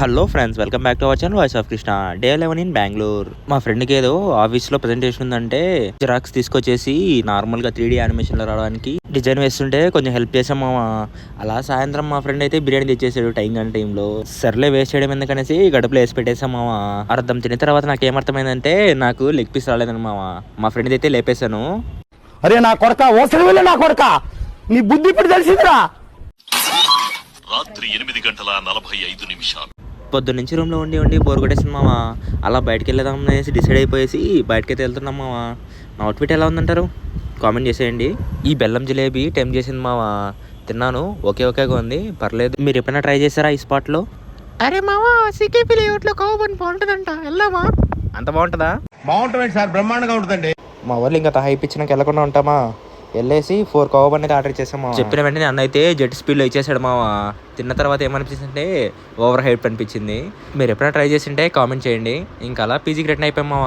Hello friends, welcome back to our channel voice of Krishna. Day 11 in Bengaluru. మా ఫ్రెండ్కి ఏదో ఆఫీస్లో ప్రజెంటేషన్ ఉందంటే జిరాక్స్ తీసుకొచ్చేసి నార్మల్గా 3D యానిమేషన్లో రావడానికి డిజైన్ వేస్తుంటే కొంచెం హెల్ప్ చేసాం మామ. అలా సాయంత్రం మా ఫ్రెండ్ అయితే బిర్యానీ తెచ్చేసాడు టైంలో. సర్లే వేస్ట్ చేయడం ఎందుకనేసి గడుపులో వేసి పెట్టేసాం మామ. అర్థం తిన్న తర్వాత నాకు ఏమర్థమైందంటే నాకు లెగ్ పీస్ రాలేదని మామ. మా ఫ్రెండ్ అయితే లేపేశాను. అరే నా కొడక, ఓసరి నా కొడక, నీ బుద్ధి ఇప్పుడు తెలిసిందిరా. రాత్రి 8:45 పొద్దున్నుంచి రూమ్లో ఉండి బోర్ కొట్టేసింది మామ. అలా బయటకు వెళ్ళేదాం అనేసి డిసైడ్ అయిపోయేసి బయటకైతే వెళ్తున్నాం మామ. నా అవుట్ఫిట్ ఎలా ఉందంటారు? కామెంట్ చేసేయండి. ఈ బెల్లం జిలేబీ టైం చేసింది మామ. తిన్నాను, ఓకేగా ఉంది, పర్లేదు. మీరు ఎప్పుడైనా ట్రై చేశారా ఈ స్పాట్లో? అరే మావా, సికేపీ లేఅవుట్లో కౌబన్ బాగుంటుందంట, వెళ్దామా? అంత బాగుంటుందా? బాగుంటుంది సార్, బ్రహ్మాండంగా ఉంటుందండి. మా వాళ్ళు ఇంకా హైప్ ఇచ్చినాక వెళ్ళకుండా ఉంటామా? వెళ్ళేసి 4 కౌబన్ అయితే ఆర్డర్ చేసామా. చెప్పిన వెంటనే అన్న అయితే జెట్ స్పీడ్లో ఇచ్చేసాడు మామ. తిన్న తర్వాత ఏమనిపించింది అంటే ఓవర్ హైప్ అనిపించింది. మీరు ఎప్పుడైనా ట్రై చేసింటే కామెంట్ చేయండి. ఇంకా అలా పీజీకి రిటర్న్ అయిపోయాం మామ.